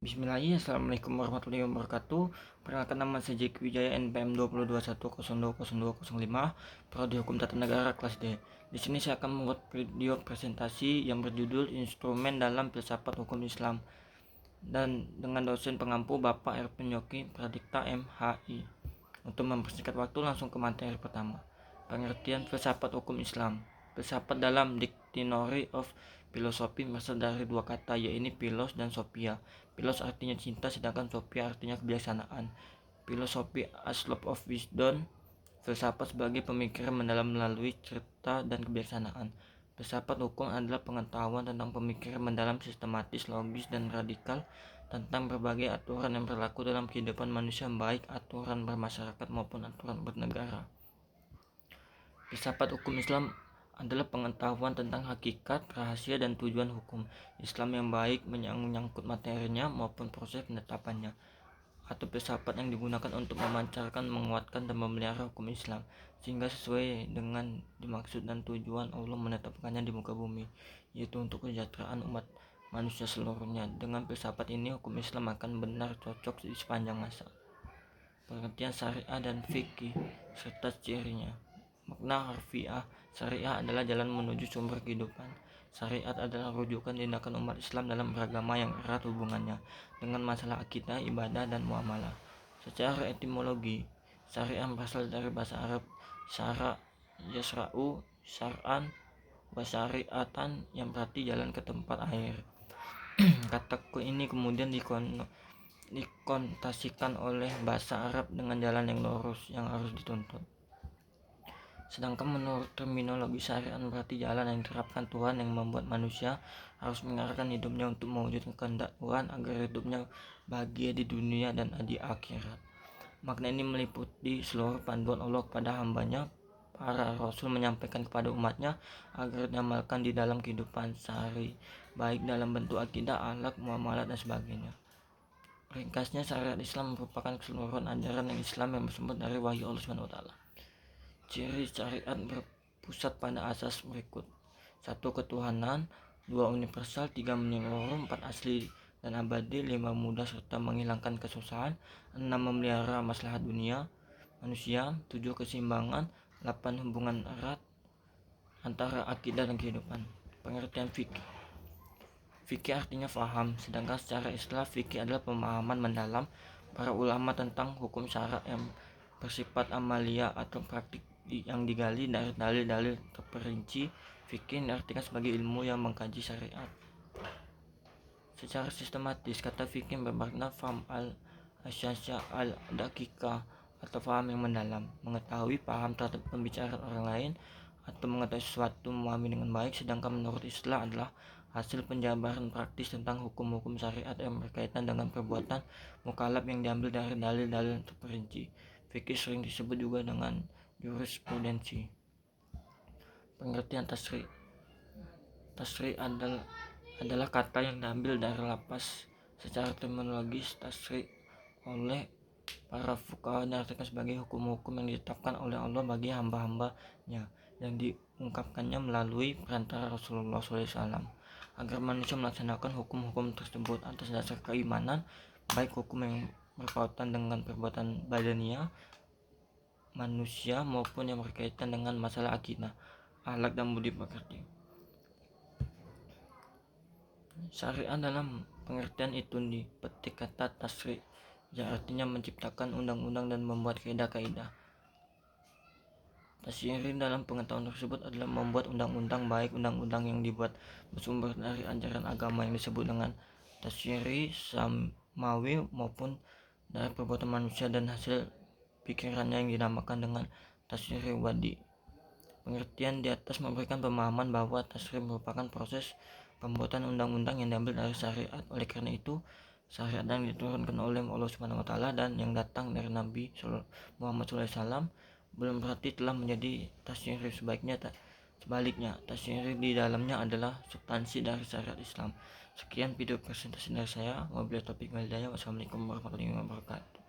Bismillahirrahmanirrahim. Assalamualaikum warahmatullahi wabarakatuh. Perkenalkan, nama saya Jeki Wijaya, NPM 2021020205, Prodi Hukum Tata Negara kelas D. Di sini saya akan membuat video presentasi yang berjudul Instrumen dalam Filsafat Hukum Islam, dan dengan dosen pengampu Bapak R. Penyoki Pradikta MHI. Untuk mempersingkat waktu, langsung ke materi pertama. Pengertian filsafat hukum Islam. Filsafat dalam Dictionary of Philosophy berasal dari dua kata, yaitu philos dan sophia. Philos artinya cinta, sedangkan sophia artinya kebijaksanaan. Philosophy as love of wisdom. Filsafat sebagai pemikiran mendalam melalui cerita dan kebijaksanaan. Filsafat hukum adalah pengetahuan tentang pemikiran mendalam, sistematis, logis, dan radikal tentang berbagai aturan yang berlaku dalam kehidupan manusia, baik aturan bermasyarakat maupun aturan bernegara. Filsafat hukum Islam adalah pengetahuan tentang hakikat, rahasia, dan tujuan hukum Islam yang baik menyangkut materinya maupun proses penetapannya, atau filsafat yang digunakan untuk memancarkan, menguatkan, dan memelihara hukum Islam sehingga sesuai dengan dimaksud dan tujuan Allah menetapkannya di muka bumi, yaitu untuk kesejahteraan umat manusia seluruhnya. Dengan filsafat ini, hukum Islam akan benar cocok di sepanjang masa. Pengertian syariah dan fikih serta cirinya. Makna harfiah: syariah adalah jalan menuju sumber kehidupan. Syariat adalah rujukan tindakan umat Islam dalam beragama yang erat hubungannya dengan masalah akidah, ibadah, dan muamalah. Secara etimologi, syariah berasal dari bahasa Arab syara, yasra'u, syar'an, wa syari'atan, yang berarti jalan ke tempat air. Kata ini kemudian dikontasikan oleh bahasa Arab dengan jalan yang lurus yang harus dituntut. Sedangkan menurut terminologi syariat berarti jalan yang diterapkan Tuhan yang membuat manusia harus mengarahkan hidupnya untuk mewujudkan kehendak Tuhan agar hidupnya bahagia di dunia dan di akhirat. Makna ini meliputi seluruh panduan Allah kepada hambanya. Para rasul menyampaikan kepada umatnya agar diamalkan di dalam kehidupan sehari, baik dalam bentuk akidah, akhlak, muamalah, dan sebagainya. Ringkasnya, syariat Islam merupakan keseluruhan ajaran yang Islam yang bersumber dari wahyu Allah SWT. Ciri syariat berpusat pada asas berikut: 1. Ketuhanan, 2. Universal, 3. Menyeluruh, 4. Asli dan abadi, 5. Mudah serta menghilangkan kesusahan, 6. Memelihara maslahat dunia manusia, 7. Keseimbangan, 8. Hubungan erat antara akidah dan kehidupan. Pengertian fikih. Fikih artinya faham, sedangkan secara istilah fikih adalah pemahaman mendalam para ulama tentang hukum syara yang bersifat amalia atau praktik yang digali dari dalil-dalil terperinci. Fikih diartikan sebagai ilmu yang mengkaji syariat. Secara sistematis, kata fikih bermakna faham al-asyasya al-dakika, atau faham yang mendalam, mengetahui, paham terhadap pembicaraan orang lain, atau mengetahui sesuatu, memahami dengan baik. Sedangkan menurut istilah adalah hasil penjabaran praktis tentang hukum-hukum syariat yang berkaitan dengan perbuatan mukallaf yang diambil dari dalil-dalil terperinci. Fikih sering disebut juga dengan jurisprudensi. Pengertian tasri. Tasri adalah kata yang diambil dari lapas. Secara terminologis, tasri oleh para fuqaha diartikan sebagai hukum-hukum yang ditetapkan oleh Allah bagi hamba-hambanya, yang diungkapkannya melalui perantara Rasulullah SAW agar manusia melaksanakan hukum-hukum tersebut atas dasar keimanan, baik hukum yang berkaitan dengan perbuatan badania manusia maupun yang berkaitan dengan masalah akidah, akhlak, dan budi pekerti. Syariat dalam pengertian itu dipetik kata tasri, yang artinya menciptakan undang-undang dan membuat kaidah-kaidah. Tasyri dalam pengetahuan tersebut adalah membuat undang-undang, baik undang-undang yang dibuat bersumber dari ajaran agama yang disebut dengan tasyri samawi maupun dari perbuatan manusia dan hasil pikirannya yang dinamakan dengan tasyri wadi. Pengertian di atas memberikan pemahaman bahwa tasyri merupakan proses pembuatan undang-undang yang diambil dari syariat. Oleh karena itu, syariat yang diturunkan oleh Allah SWT dan yang datang dari Nabi Muhammad SAW belum berarti telah menjadi tasyri. Sebaliknya, tasyri di dalamnya adalah substansi dari syariat Islam. Sekian video presentasi dari saya. Wabillahi taufiq wal hidayah. Wassalamualaikum warahmatullahi wabarakatuh.